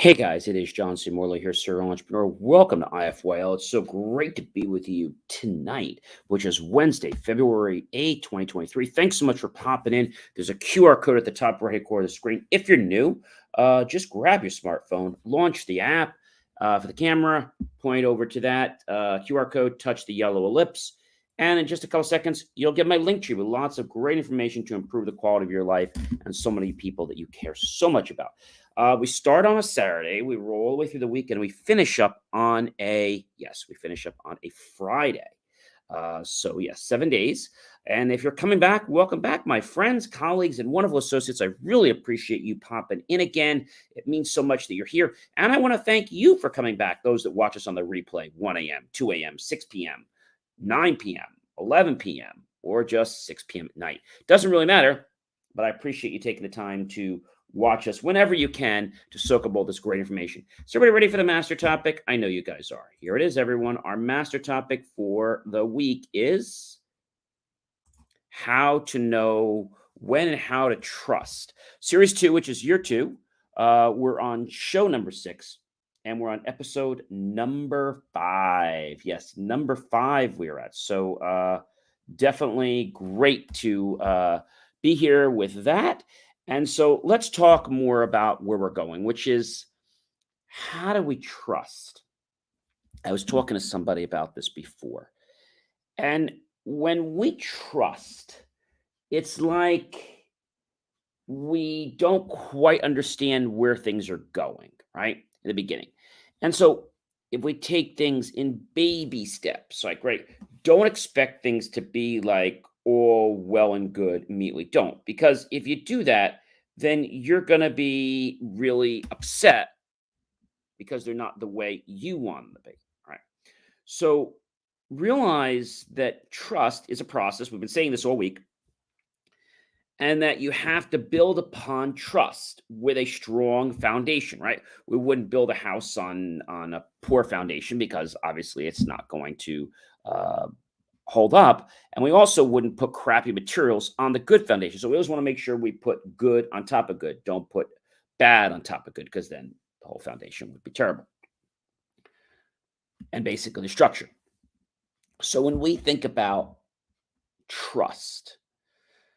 Hey guys, it is John C. Morley here, serial entrepreneur. Welcome to IFYL. It's so great to be with you tonight, which is Wednesday, February 8th, 2023. Thanks so much for popping in. There's a QR code at the top right corner of the screen. If you're new, just grab your smartphone, launch the app for the camera, point over to that QR code, touch the yellow ellipse, and in just a couple seconds, you'll get my link tree with lots of great information to improve the quality of your life and so many people that you care so much about. We start on a Saturday, we roll all the way through the weekend, we finish up on we finish up on a Friday. So yes, 7 days. And if you're coming back, welcome back, my friends, colleagues, and wonderful associates. I really appreciate you popping in again. It means so much that you're here. And I want to thank you for coming back, those that watch us on the replay, 1 a.m., 2 a.m., 6 p.m., 9 p.m., 11 p.m., or just 6 p.m. at night. Doesn't really matter, but I appreciate you taking the time to watch us whenever you can to soak up all this great information. So everybody ready for the master topic? I know you guys are. Here it is, everyone. Our master topic for the week is how to know when and how to trust. Series 2, which is year 2. We're on show number 6, and we're on episode number 5. Yes, number 5 we're at. So definitely great to be here with that. And so let's talk more about where we're going, which is how do we trust? I was talking to somebody about this before. And when we trust, it's like we don't quite understand where things are going, right? In the beginning. And so if we take things in baby steps, like, right, don't expect things to be like all well and good immediately. Don't, because if you do that, then you're going to be really upset because they're not the way you want them to be. Right. So realize that trust is a process. We've been saying this all week, and that you have to build upon trust with a strong foundation, right? We wouldn't build a house on a poor foundation because obviously it's not going to uh, hold up. And we also wouldn't put crappy materials on the good foundation. So we always want to make sure we put good on top of good. Don't put bad on top of good, because then the whole foundation would be terrible. And basically the structure. So when we think about trust,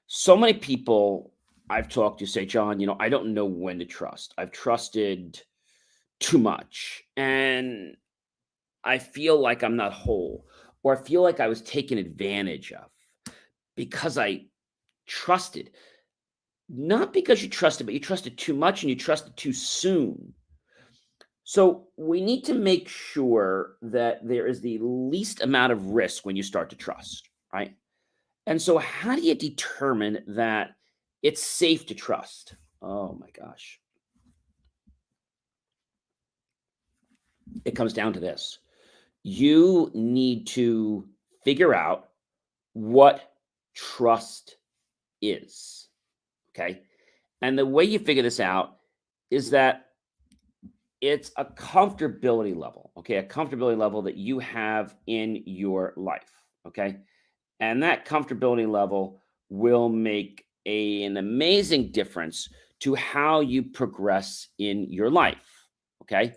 so many people I've talked to say, John, I don't know when to trust. I've trusted too much, and I feel like I'm not whole, or I feel like I was taken advantage of because I trusted. Not because you trusted, but you trusted too much and you trusted too soon. So we need to make sure that there is the least amount of risk when you start to trust, right? And so, how do you determine that it's safe to trust? Oh my gosh. It comes down to this. You need to figure out what trust is. Okay. And the way you figure this out is that it's a comfortability level. Okay. A comfortability level that you have in your life. Okay. And that comfortability level will make an amazing difference to how you progress in your life. Okay.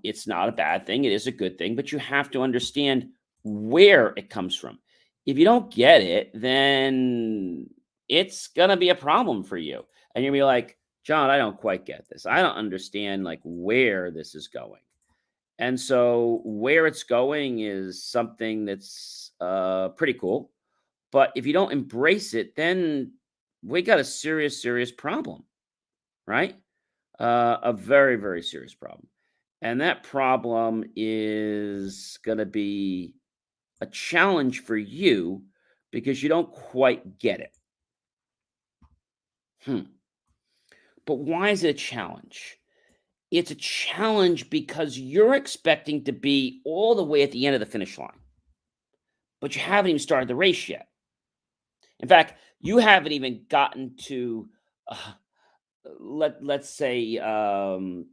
It's not a bad thing. It is a good thing, but you have to understand where it comes from. If you don't get it, then it's going to be a problem for you. And you're going to be like, John, I don't quite get this. I don't understand like where this is going. And so where it's going is something that's pretty cool. But if you don't embrace it, then we got a serious, serious problem, right? A very, very serious problem. And that problem is going to be a challenge for you because you don't quite get it. But why is it a challenge? It's a challenge because you're expecting to be all the way at the end of the finish line, but you haven't even started the race yet. In fact, you haven't even gotten to, let's say, the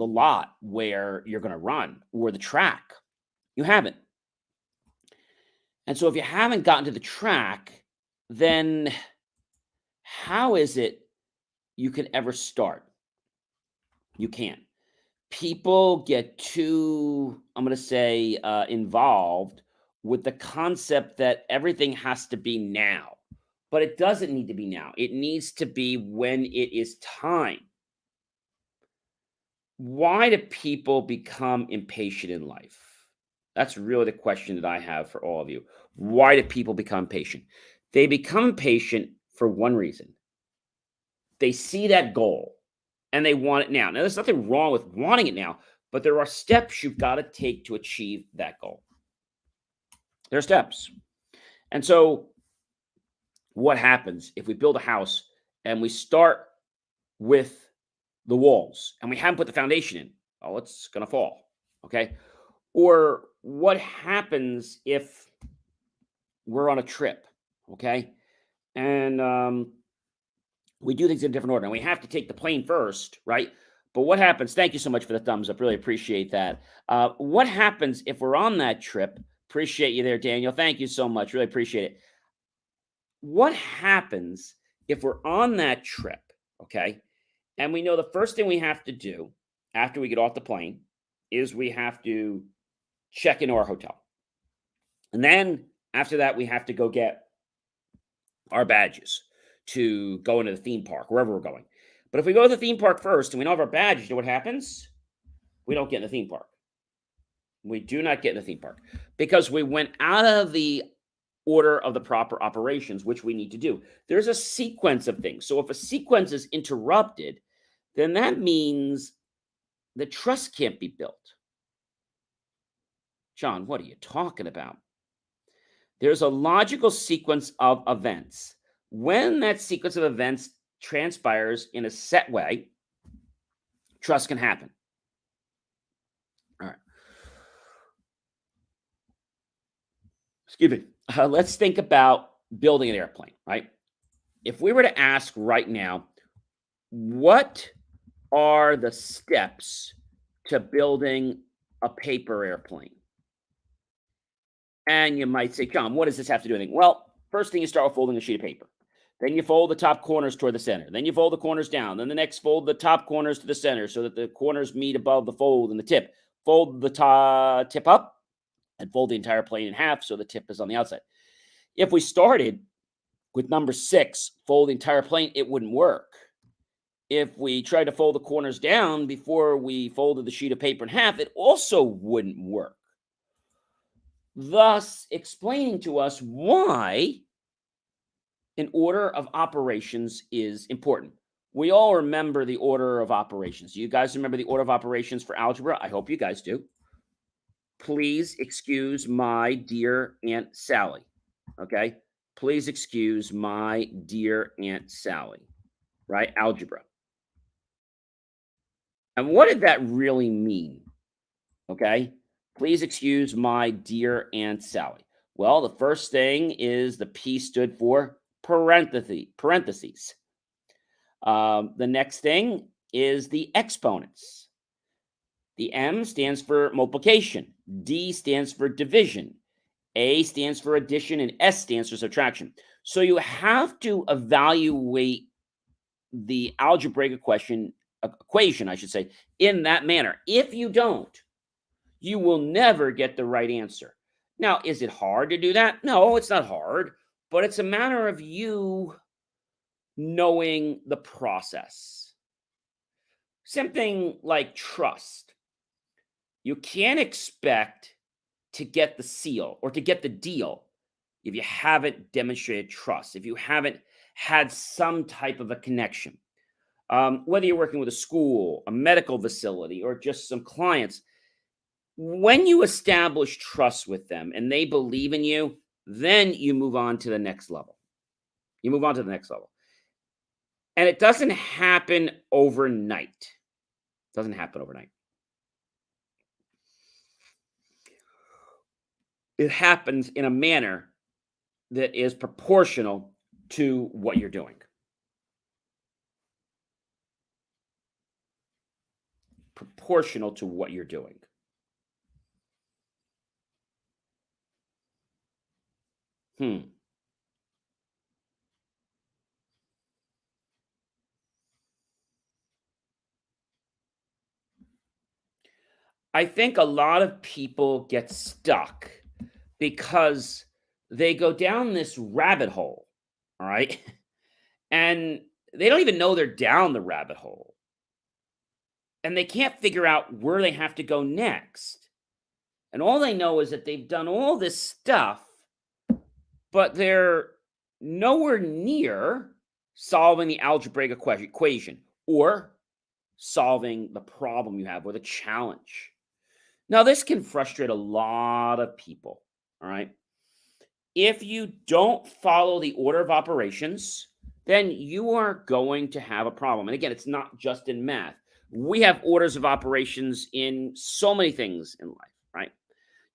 lot where you're going to run, or the track. You haven't. And so if you haven't gotten to the track, then how is it you can ever start? You can't. People get too, I'm going to say, involved with the concept that everything has to be now. But it doesn't need to be now. It needs to be when it is time. Why do people become impatient in life? That's really the question that I have for all of you. Why do people become impatient? They become impatient for one reason. They see that goal and they want it now. Now, there's nothing wrong with wanting it now, but there are steps you've got to take to achieve that goal. There are steps. And so, what happens if we build a house and we start with the walls and we haven't put the foundation in? Oh, it's going to fall. Okay. Or what happens if we're on a trip? Okay. And we do things in a different order. And we have to take the plane first, right? But what happens? Thank you so much for the thumbs up. Really appreciate that. What happens if we're on that trip? Appreciate you there, Daniel. Thank you so much. Really appreciate it. What happens if we're on that trip? Okay. And we know the first thing we have to do after we get off the plane is we have to check into our hotel. And then after that, we have to go get our badges to go into the theme park, wherever we're going. But if we go to the theme park first and we don't have our badges, you know what happens? We don't get in the theme park. We do not get in the theme park because we went out of the order of the proper operations, which we need to do. There's a sequence of things. So if a sequence is interrupted, then that means the trust can't be built. John, what are you talking about? There's a logical sequence of events. When that sequence of events transpires in a set way, trust can happen. All right. Excuse me. Let's think about building an airplane, right? If we were to ask right now, what are the steps to building a paper airplane? And you might say, John, what does this have to do with anything? Well, first thing you start with folding a sheet of paper. Then you fold the top corners toward the center. Then you fold the corners down. Then the next fold the top corners to the center so that the corners meet above the fold and the tip. Fold the tip up and fold the entire plane in half so the tip is on the outside. If we started with number 6, fold the entire plane, it wouldn't work. If we tried to fold the corners down before we folded the sheet of paper in half, it also wouldn't work. Thus, explaining to us why an order of operations is important. We all remember the order of operations. You guys remember the order of operations for algebra? I hope you guys do. Please excuse my dear Aunt Sally. Okay? Please excuse my dear Aunt Sally. Right? Algebra. And what did that really mean? Okay? Please excuse my dear Aunt Sally. Well, the first thing is the P stood for parentheses. The next thing is the exponents. The M stands for multiplication. D stands for division. A stands for addition, and S stands for subtraction. So you have to evaluate the algebraic equation, I should say, in that manner. If you don't, you will never get the right answer. Now, is it hard to do that? No, it's not hard, but it's a matter of you knowing the process. Something like trust. You can't expect to get the seal or to get the deal if you haven't demonstrated trust, if you haven't had some type of a connection. Whether you're working with a school, a medical facility, or just some clients, when you establish trust with them and they believe in you, then you move on to the next level. You move on to the next level. And it doesn't happen overnight. It doesn't happen overnight. It happens in a manner that is proportional to what you're doing. Proportional to what you're doing. I think a lot of people get stuck because they go down this rabbit hole, all right? And they don't even know they're down the rabbit hole. And they can't figure out where they have to go next. And all they know is that they've done all this stuff, but they're nowhere near solving the algebraic equation or solving the problem you have or the challenge. Now, this can frustrate a lot of people. All right. If you don't follow the order of operations, then you are going to have a problem. And again, it's not just in math. We have orders of operations in so many things in life, right?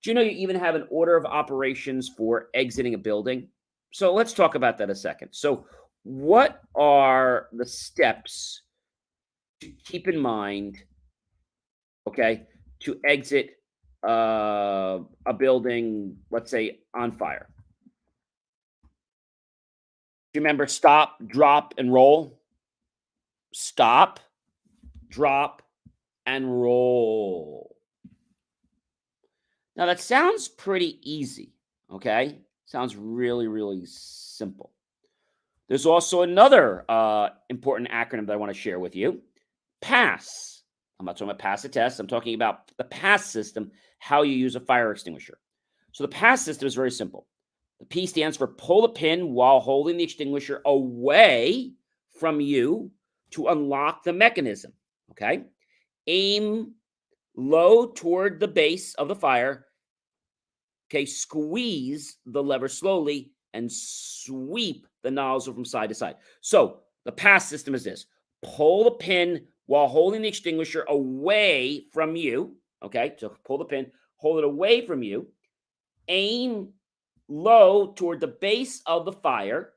Do you know you even have an order of operations for exiting a building? So let's talk about that a second. So, what are the steps to keep in mind, okay, to exit a building, let's say on fire? Do you remember stop, drop, and roll? Stop, drop, and roll. Now that sounds pretty easy, okay? Sounds really, really simple. There's also another important acronym that I want to share with you. PASS. I'm not talking about pass a test. I'm talking about the PASS system, how you use a fire extinguisher. So the PASS system is very simple. The P stands for pull the pin while holding the extinguisher away from you to unlock the mechanism. Okay. Aim low toward the base of the fire. Okay. Squeeze the lever slowly and sweep the nozzle from side to side. So the PASS system is this: pull the pin while holding the extinguisher away from you. Okay. So pull the pin, hold it away from you, aim low toward the base of the fire,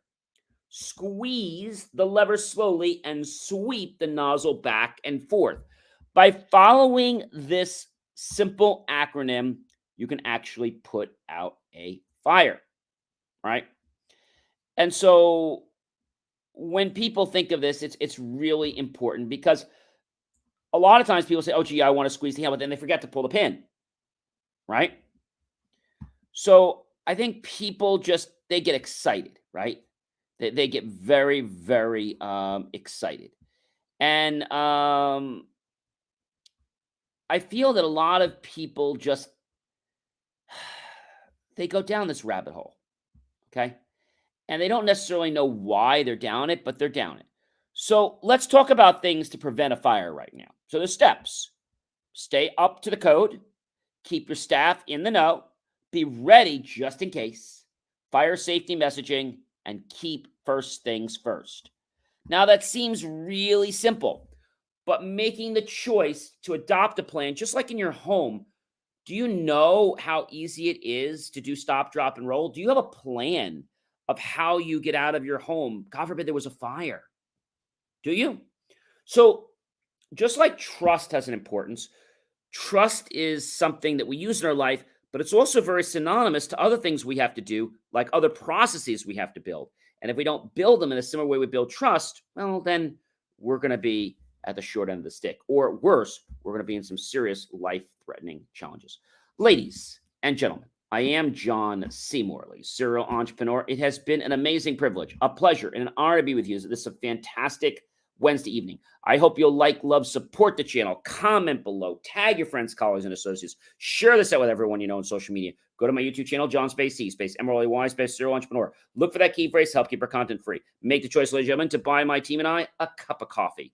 squeeze the lever slowly, and sweep the nozzle back and forth. By following this simple acronym, you can actually put out a fire, right? And so when people think of this, it's really important because a lot of times people say, "Oh, gee, I want to squeeze the handle," but then they forget to pull the pin, right? So I think people just they get excited, right? They get very, very excited. And I feel that a lot of people just they go down this rabbit hole, okay? And they don't necessarily know why they're down it, but they're down it. So let's talk about things to prevent a fire right now. So the steps: stay up to the code, keep your staff in the know, be ready just in case, fire safety messaging, and keep first things first. Now, that seems really simple, but making the choice to adopt a plan, just like in your home, do you know how easy it is to do stop, drop, and roll? Do you have a plan of how you get out of your home? God forbid there was a fire. Do you? So, just like trust has an importance, trust is something that we use in our life, but it's also very synonymous to other things we have to do, like other processes we have to build. And if we don't build them in a similar way we build trust, well, then we're going to be at the short end of the stick. Or worse, we're going to be in some serious life threatening challenges. Ladies and gentlemen, I am John C. Morley, serial entrepreneur. It has been an amazing privilege, a pleasure, and an honor to be with you. This is a fantastic Wednesday evening. I hope you'll like, love, support the channel, comment below, tag your friends, colleagues, and associates. Share this out with everyone you know on social media. Go to my YouTube channel, John Space C, Space MRLY, Space Serial Entrepreneur. Look for that key phrase to help keep our content free. Make the choice, ladies and gentlemen, to buy my team and I a cup of coffee,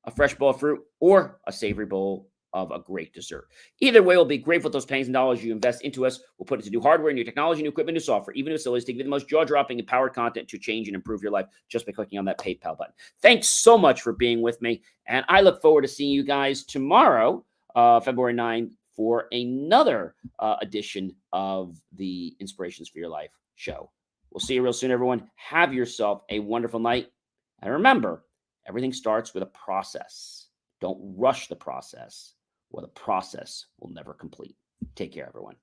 a fresh bowl of fruit, or a savory bowl of a great dessert. Either way, we'll be grateful for those pennies and dollars you invest into us. We'll put it to new hardware, new technology, new equipment, new software, even new facilities to give you the most jaw-dropping, empowered content to change and improve your life just by clicking on that PayPal button. Thanks so much for being with me, and I look forward to seeing you guys tomorrow, February 9th, for another edition of the Inspirations for Your Life show. We'll see you real soon, everyone. Have yourself a wonderful night, and remember, everything starts with a process. Don't rush the process, or the process will never complete. Take care, everyone.